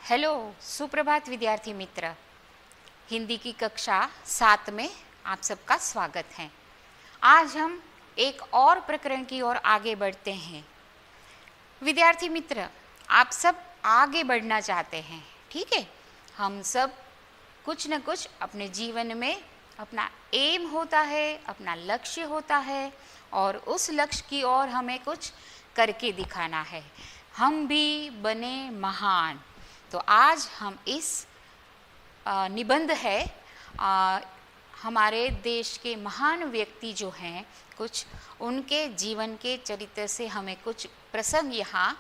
Hello, सुप्रभात विद्यार्थी मित्र। हिंदी की कक्षा 7 में आप सबका स्वागत है। आज हम एक और प्रकरण की ओर आगे बढ़ते हैं। विद्यार्थी मित्र, आप सब आगे बढ़ना चाहते हैं, ठीक है। हम सब कुछ न कुछ अपने जीवन में अपना एम होता है, अपना लक्ष्य होता है और उस लक्ष्य की ओर हमें कुछ करके दिखाना है। हम भी बने महान। तो आज हम इस निबंध है हमारे देश के महान व्यक्ति जो हैं, कुछ उनके जीवन के चरित्र से हमें कुछ प्रसंग यहाँ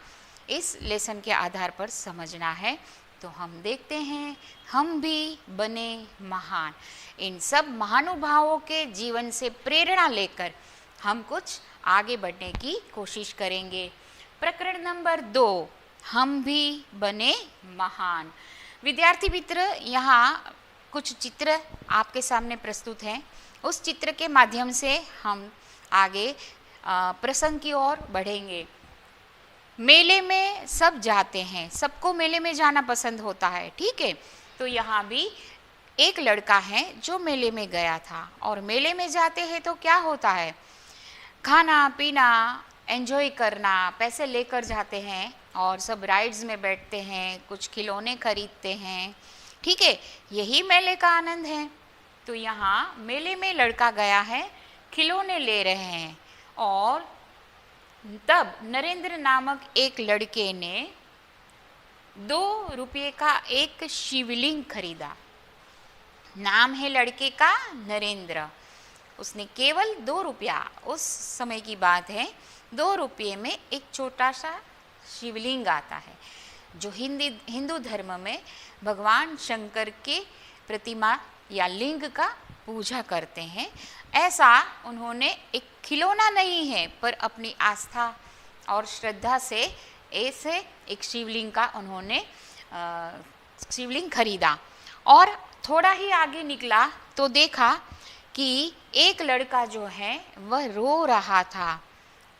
इस लेसन के आधार पर समझना है। तो हम देखते हैं, हम भी बने महान। इन सब महानुभावों के जीवन से प्रेरणा लेकर हम कुछ आगे बढ़ने की कोशिश करेंगे। प्रकरण नंबर 2, हम भी बने महान। विद्यार्थी मित्र, यहाँ कुछ चित्र आपके सामने प्रस्तुत हैं। उस चित्र के माध्यम से हम आगे प्रसंग की ओर बढ़ेंगे। मेले में सब जाते हैं, सबको मेले में जाना पसंद होता है, ठीक है। तो यहाँ भी एक लड़का है जो मेले में गया था, और मेले में जाते हैं तो क्या होता है, खाना पीना एंजॉय करना, पैसे लेकर जाते हैं और सब राइड्स में बैठते हैं, कुछ खिलौने खरीदते हैं, ठीक है। यही मेले का आनंद है। तो यहाँ मेले में लड़का गया है, खिलौने ले रहे हैं, और तब नरेंद्र नामक एक लड़के ने 2 रुपये का एक शिवलिंग खरीदा। नाम है लड़के का नरेंद्र। उसने केवल 2 रुपया, उस समय की बात है, 2 रुपये में एक छोटा सा शिवलिंग आता है, जो हिंदू धर्म में भगवान शंकर के प्रतिमा या लिंग का पूजा करते हैं। ऐसा उन्होंने एक खिलौना नहीं है, पर अपनी आस्था और श्रद्धा से ऐसे एक शिवलिंग का उन्होंने शिवलिंग खरीदा। और थोड़ा ही आगे निकला तो देखा कि एक लड़का जो है वह रो रहा था।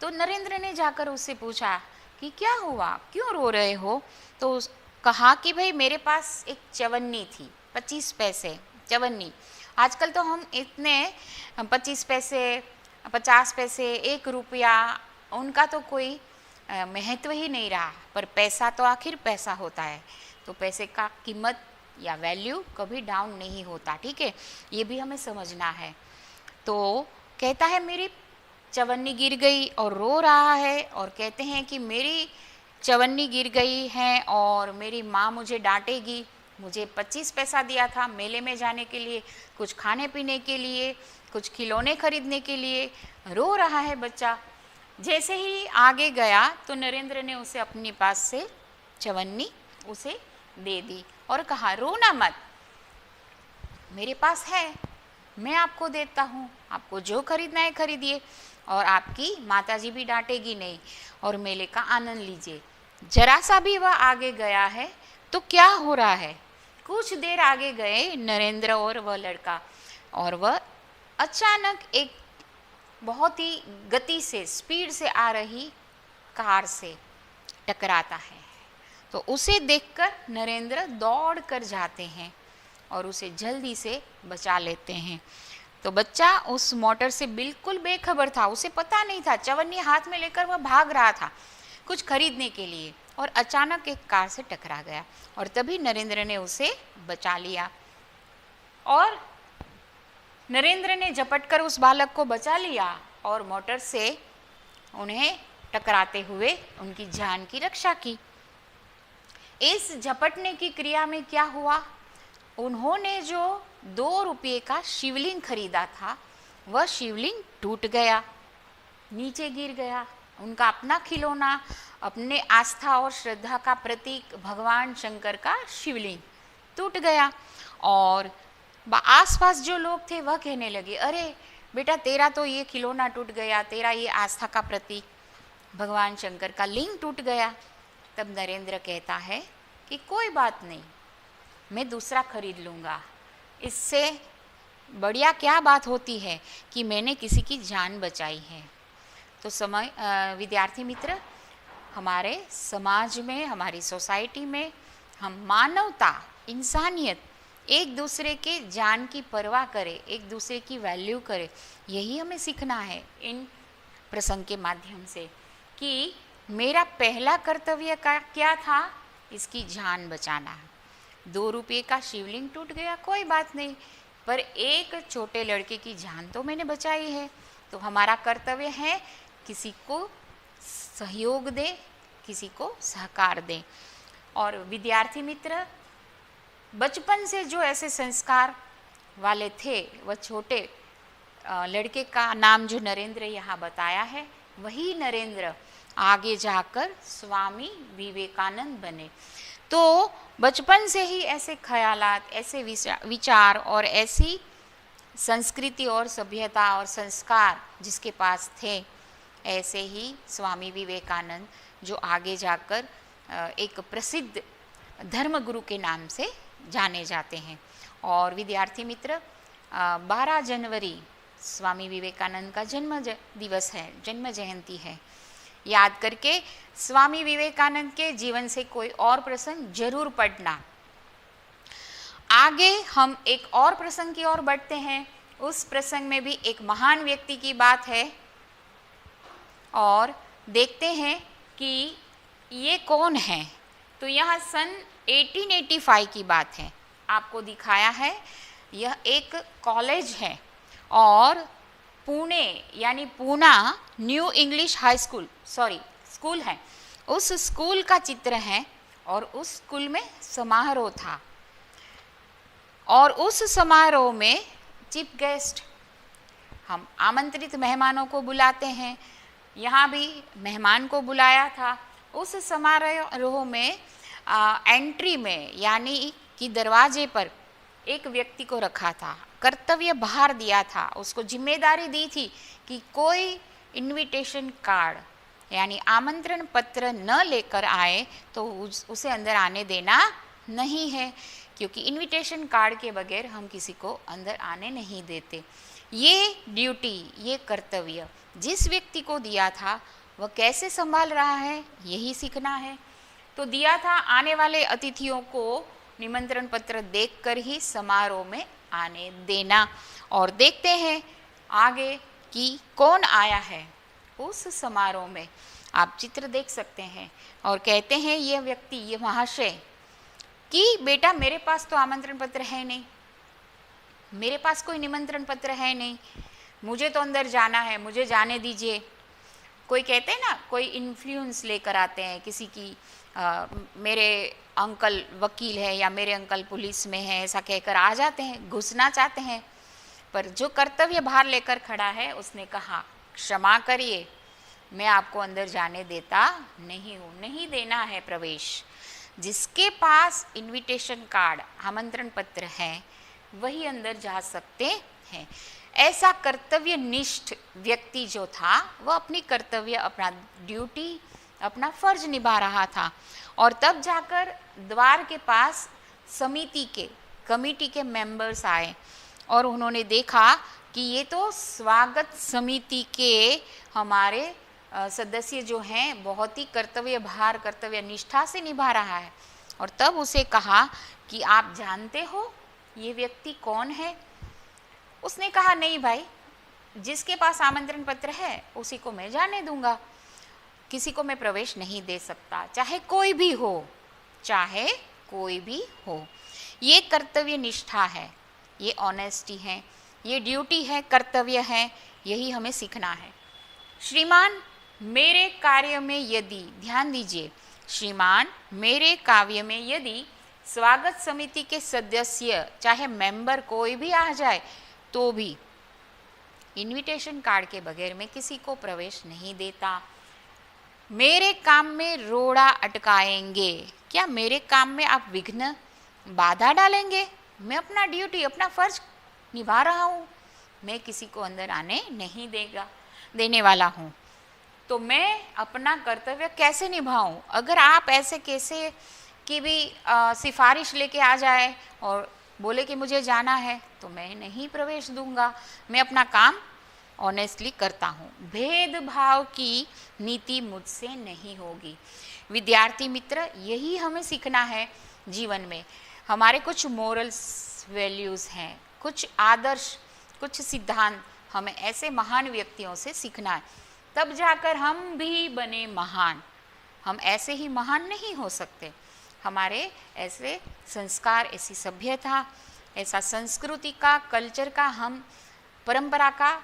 तो नरेंद्र ने जाकर उससे पूछा कि क्या हुआ, क्यों रो रहे हो। तो कहा कि भाई मेरे पास एक चवन्नी थी, 25 पैसे चवन्नी। आजकल तो हम इतने 25 पैसे, 50 पैसे, 1 रुपया, उनका तो कोई महत्व ही नहीं रहा। पर पैसा तो आखिर पैसा होता है, तो पैसे का कीमत या वैल्यू कभी डाउन नहीं होता, ठीक है। ये भी हमें समझना है। तो कहता है मेरी चवन्नी गिर गई, और रो रहा है, और कहते हैं कि मेरी चवन्नी गिर गई है और मेरी माँ मुझे डांटेगी। मुझे 25 पैसा दिया था मेले में जाने के लिए, कुछ खाने पीने के लिए, कुछ खिलौने खरीदने के लिए। रो रहा है बच्चा। जैसे ही आगे गया तो नरेंद्र ने उसे अपने पास से चवन्नी उसे दे दी और कहा, रोना मत, मेरे पास है, मैं आपको देता हूँ, आपको जो खरीदना है खरीदिए, और आपकी माताजी भी डांटेगी नहीं, और मेले का आनंद लीजिए। जरा सा भी वह आगे गया है तो क्या हो रहा है, कुछ देर आगे गए नरेंद्र और वह लड़का, और वह अचानक एक बहुत ही गति से, स्पीड से आ रही कार से टकराता है। तो उसे देखकर नरेंद्र दौड़ कर जाते हैं और उसे जल्दी से बचा लेते हैं। तो बच्चा उस मोटर से बिल्कुल बेखबर था, उसे पता नहीं था। चवन्नी हाथ में लेकर वह भाग रहा था कुछ खरीदने के लिए, और अचानक एक कार से टकरा गया, और तभी नरेंद्र ने उसे बचा लिया। और नरेंद्र ने झपट कर उस बालक को बचा लिया और मोटर से उन्हें टकराते हुए उनकी जान की रक्षा की। इस झपटने की क्रिया में क्या हुआ, उन्होंने जो 2 रुपये का शिवलिंग खरीदा था, वह शिवलिंग टूट गया, नीचे गिर गया। उनका अपना खिलौना, अपने आस्था और श्रद्धा का प्रतीक भगवान शंकर का शिवलिंग टूट गया। और आसपास जो लोग थे वह कहने लगे, अरे बेटा, तेरा तो ये खिलौना टूट गया, तेरा ये आस्था का प्रतीक भगवान शंकर का लिंग टूट गया। तब नरेंद्र कहता है कि कोई बात नहीं, मैं दूसरा खरीद लूँगा। इससे बढ़िया क्या बात होती है कि मैंने किसी की जान बचाई है। तो विद्यार्थी मित्र, हमारे समाज में, हमारी सोसाइटी में हम मानवता, इंसानियत, एक दूसरे के जान की परवाह करें, एक दूसरे की वैल्यू करें, यही हमें सीखना है इन प्रसंग के माध्यम से कि मेरा पहला कर्तव्य क्या था, इसकी जान बचाना। 2 रुपये का शिवलिंग टूट गया कोई बात नहीं, पर एक छोटे लड़के की जान तो मैंने बचाई है। तो हमारा कर्तव्य है किसी को सहयोग दे, किसी को सहकार दे। और विद्यार्थी मित्र, बचपन से जो ऐसे संस्कार वाले थे, वह छोटे लड़के का नाम जो नरेंद्र यहाँ बताया है, वही नरेंद्र आगे जाकर स्वामी विवेकानंद बने। तो बचपन से ही ऐसे ख्यालात, ऐसे विचार और ऐसी संस्कृति और सभ्यता और संस्कार जिसके पास थे, ऐसे ही स्वामी विवेकानंद जो आगे जाकर एक प्रसिद्ध धर्मगुरु के नाम से जाने जाते हैं। और विद्यार्थी मित्र, 12 जनवरी स्वामी विवेकानंद का जन्म दिवस है, जन्म जयंती है। याद करके स्वामी विवेकानंद के जीवन से कोई और प्रसंग जरूर पढ़ना। आगे हम एक और प्रसंग की ओर बढ़ते हैं। उस प्रसंग में भी एक महान व्यक्ति की बात है और देखते हैं कि ये कौन है। तो यह सन 1885 की बात है, आपको दिखाया है। यह एक कॉलेज है और पुणे यानी Poona new English high school school है, उस स्कूल का चित्र है। और उस स्कूल में समारोह था और उस समारोह में चीफ गेस्ट, हम आमंत्रित मेहमानों को बुलाते हैं, यहाँ भी मेहमान को बुलाया था। उस समारोह में एंट्री में यानी कि दरवाजे पर एक व्यक्ति को रखा था, कर्तव्य भार दिया था, उसको जिम्मेदारी दी थी कि कोई इनविटेशन कार्ड यानी आमंत्रण पत्र न लेकर आए तो उसे अंदर आने देना नहीं है, क्योंकि इनविटेशन कार्ड के बगैर हम किसी को अंदर आने नहीं देते। ये ड्यूटी, ये कर्तव्य जिस व्यक्ति को दिया था वह कैसे संभाल रहा है, यही सीखना है। तो दिया था आने वाले अतिथियों को निमंत्रण पत्र देखकर ही समारोह में आने देना। और देखते हैं आगे कि कौन आया है उस समारोह में। आप चित्र देख सकते हैं और कहते हैं यह व्यक्ति, ये महाशय कि बेटा मेरे पास तो आमंत्रण पत्र है नहीं, मेरे पास कोई निमंत्रण पत्र है नहीं, मुझे तो अंदर जाना है, मुझे जाने दीजिए। कोई कहते हैं ना, कोई इन्फ्लुएंस लेकर आते हैं किसी की, मेरे अंकल वकील है या मेरे अंकल पुलिस में है, ऐसा कहकर आ जाते हैं, घुसना चाहते हैं। पर जो कर्तव्य भार लेकर खड़ा है उसने कहा क्षमा करिए, मैं आपको अंदर जाने देता नहीं हूँ, नहीं देना है प्रवेश। जिसके पास इनविटेशन कार्ड, आमंत्रण पत्र है, वही अंदर जा सकते हैं। ऐसा कर्तव्य निष्ठ व्यक्ति जो था वह अपनी कर्तव्य, अपना ड्यूटी, अपना फर्ज निभा रहा था। और तब जाकर द्वार के पास समिति के, कमिटी के मेंबर्स आए और उन्होंने देखा कि ये तो स्वागत समिति के हमारे सदस्य जो हैं बहुत ही कर्तव्य भार, कर्तव्य निष्ठा से निभा रहा है। और तब उसे कहा कि आप जानते हो ये व्यक्ति कौन है? उसने कहा नहीं भाई, जिसके पास आमंत्रण पत्र है उसी को मैं जाने दूंगा, किसी को मैं प्रवेश नहीं दे सकता, चाहे कोई भी हो, चाहे कोई भी हो। ये कर्तव्य निष्ठा है, ये ऑनेस्टी है, ये ड्यूटी है, कर्तव्य है, यही हमें सीखना है। श्रीमान मेरे कार्य में यदि, ध्यान दीजिए, श्रीमान मेरे काव्य में यदि स्वागत समिति के सदस्य चाहे मेंबर कोई भी आ जाए तो भी इनविटेशन कार्ड के बगैर मैं किसी को प्रवेश नहीं देता। मेरे काम में रोड़ा अटकाएंगे, क्या मेरे काम में आप विघ्न, बाधा डालेंगे? मैं अपना ड्यूटी, अपना फर्ज निभा रहा हूँ, मैं किसी को अंदर आने नहीं देने वाला हूँ। तो मैं अपना कर्तव्य कैसे निभाऊं? अगर आप ऐसे कैसे की भी सिफारिश लेके आ जाए और बोले कि मुझे जाना है तो मैं नहीं प्रवेश दूंगा। मैं अपना काम ऑनेस्टली करता हूँ, भेदभाव की नीति मुझसे नहीं होगी। विद्यार्थी मित्र, यही हमें सीखना है जीवन में। हमारे कुछ मोरल्स वैल्यूज़ हैं, कुछ आदर्श, कुछ सिद्धांत हमें ऐसे महान व्यक्तियों से सीखना है, तब जाकर हम भी बने महान। हम ऐसे ही महान नहीं हो सकते। हमारे ऐसे संस्कार, ऐसी सभ्यता, ऐसा संस्कृति का, कल्चर का, हम परंपरा का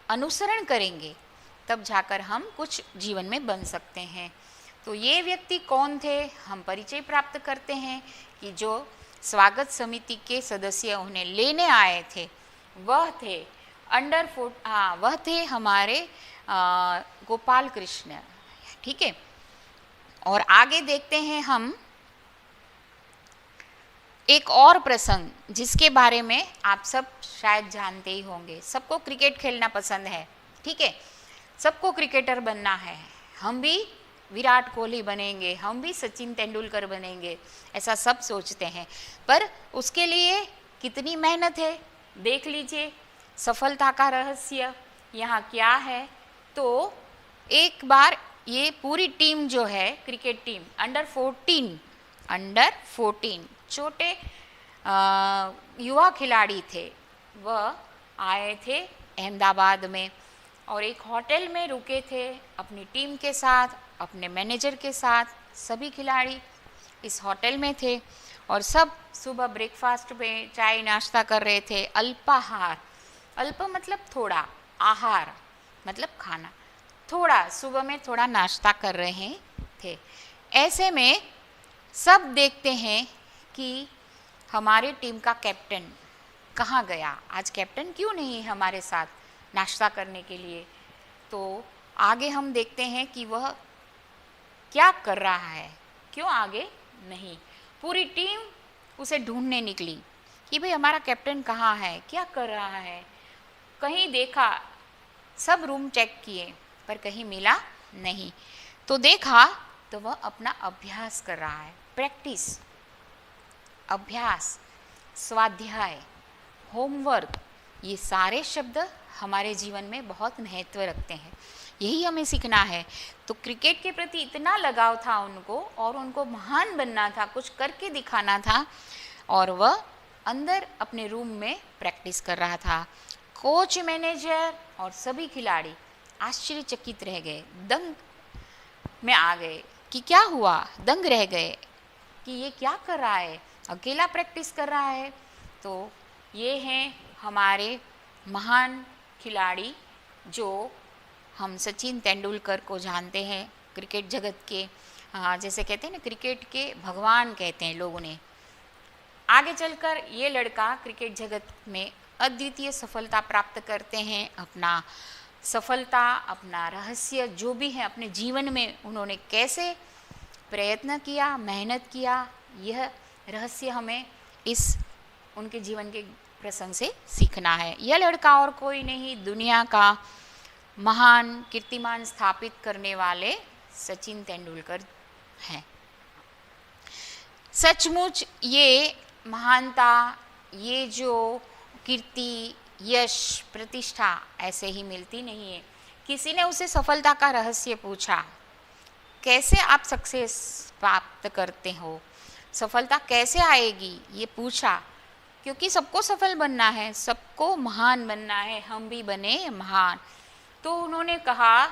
अनुसरण करेंगे, तब जाकर हम कुछ जीवन में बन सकते हैं। तो ये व्यक्ति कौन थे, हम परिचय प्राप्त करते हैं कि जो स्वागत समिति के सदस्य उन्हें लेने आए थे, वह थे वह थे हमारे गोपाल कृष्ण। ठीक है, और आगे देखते हैं हम एक और प्रसंग जिसके बारे में आप सब शायद जानते ही होंगे। सबको क्रिकेट खेलना पसंद है, ठीक है, सबको क्रिकेटर बनना है। हम भी विराट कोहली बनेंगे, हम भी सचिन तेंदुलकर बनेंगे, ऐसा सब सोचते हैं। पर उसके लिए कितनी मेहनत है, देख लीजिए सफलता का रहस्य यहाँ क्या है। तो एक बार ये पूरी टीम जो है, क्रिकेट टीम, अंडर 14 छोटे युवा खिलाड़ी थे, वह आए थे अहमदाबाद में और एक होटल में रुके थे अपनी टीम के साथ, अपने मैनेजर के साथ। सभी खिलाड़ी इस होटल में थे और सब सुबह ब्रेकफास्ट में चाय नाश्ता कर रहे थे। अल्पाहार, अल्प मतलब थोड़ा, आहार मतलब खाना, थोड़ा सुबह में थोड़ा नाश्ता कर रहे थे। ऐसे में सब देखते हैं कि हमारे टीम का कैप्टन कहाँ गया, आज कैप्टन क्यों नहीं हमारे साथ नाश्ता करने के लिए। तो आगे हम देखते हैं कि वह क्या कर रहा है, क्यों आगे नहीं। पूरी टीम उसे ढूंढने निकली कि भाई हमारा कैप्टन कहाँ है, क्या कर रहा है। कहीं देखा, सब रूम चेक किए पर कहीं मिला नहीं। तो देखा तो वह अपना अभ्यास कर रहा है, प्रैक्टिस, अभ्यास, स्वाध्याय, होमवर्क, ये सारे शब्द हमारे जीवन में बहुत महत्व रखते हैं। यही हमें सीखना है। तो क्रिकेट के प्रति इतना लगाव था उनको और उनको महान बनना था, कुछ करके दिखाना था, और वह अंदर अपने रूम में प्रैक्टिस कर रहा था। कोच, मैनेजर और सभी खिलाड़ी आश्चर्यचकित रह गए, दंग में आ गए कि क्या हुआ, दंग रह गए कि ये क्या कर रहा है, अकेला प्रैक्टिस कर रहा है। तो ये हैं हमारे महान खिलाड़ी जो हम सचिन तेंदुलकर को जानते हैं, क्रिकेट जगत के, जैसे कहते हैं ना, क्रिकेट के भगवान कहते हैं लोग उन्हें। आगे चलकर ये लड़का क्रिकेट जगत में अद्वितीय सफलता प्राप्त करते हैं। अपना सफलता, अपना रहस्य जो भी है अपने जीवन में उन्होंने कैसे प्रयत्न किया, मेहनत किया, यह रहस्य हमें इस उनके जीवन के प्रसंग से सीखना है। यह लड़का और कोई नहीं, दुनिया का महान कीर्तिमान स्थापित करने वाले सचिन तेंदुलकर हैं। सचमुच ये महानता, ये जो कीर्ति, यश, प्रतिष्ठा ऐसे ही मिलती नहीं है। किसी ने उसे सफलता का रहस्य पूछा, कैसे आप सक्सेस प्राप्त करते हो, सफलता कैसे आएगी, ये पूछा, क्योंकि सबको सफल बनना है, सबको महान बनना है, हम भी बने महान। तो उन्होंने कहा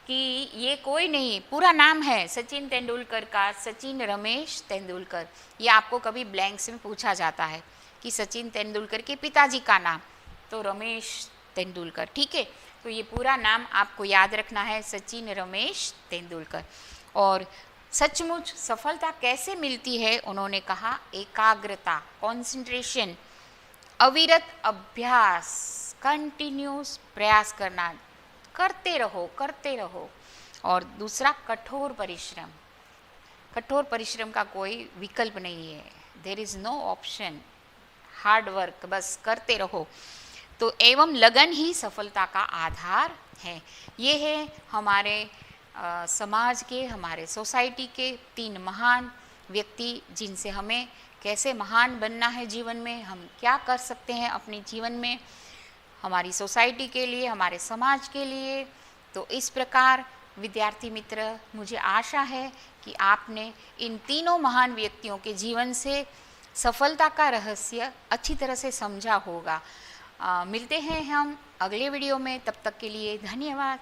कि ये कोई नहीं, पूरा नाम है सचिन तेंदुलकर का, सचिन रमेश तेंदुलकर। ये आपको कभी ब्लैंक्स में पूछा जाता है कि सचिन तेंदुलकर के पिताजी का नाम, तो रमेश तेंदुलकर, ठीक है। तो ये पूरा नाम आपको याद रखना है, सचिन रमेश तेंदुलकर। और सचमुच सफलता कैसे मिलती है, उन्होंने कहा एकाग्रता, कंसंट्रेशन, अविरत अभ्यास, कंटिन्यूस प्रयास करना, करते रहो। और दूसरा कठोर परिश्रम, कठोर परिश्रम का कोई विकल्प नहीं है, there is no option, hard work, बस करते रहो। तो एवं लगन ही सफलता का आधार है। ये है हमारे समाज के, हमारे सोसाइटी के 3 महान व्यक्ति जिनसे हमें कैसे महान बनना है जीवन में, हम क्या कर सकते हैं अपने जीवन में हमारी सोसाइटी के लिए, हमारे समाज के लिए। तो इस प्रकार विद्यार्थी मित्र, मुझे आशा है कि आपने इन तीनों महान व्यक्तियों के जीवन से सफलता का रहस्य अच्छी तरह से समझा होगा। मिलते हैं हम अगले वीडियो में, तब तक के लिए धन्यवाद।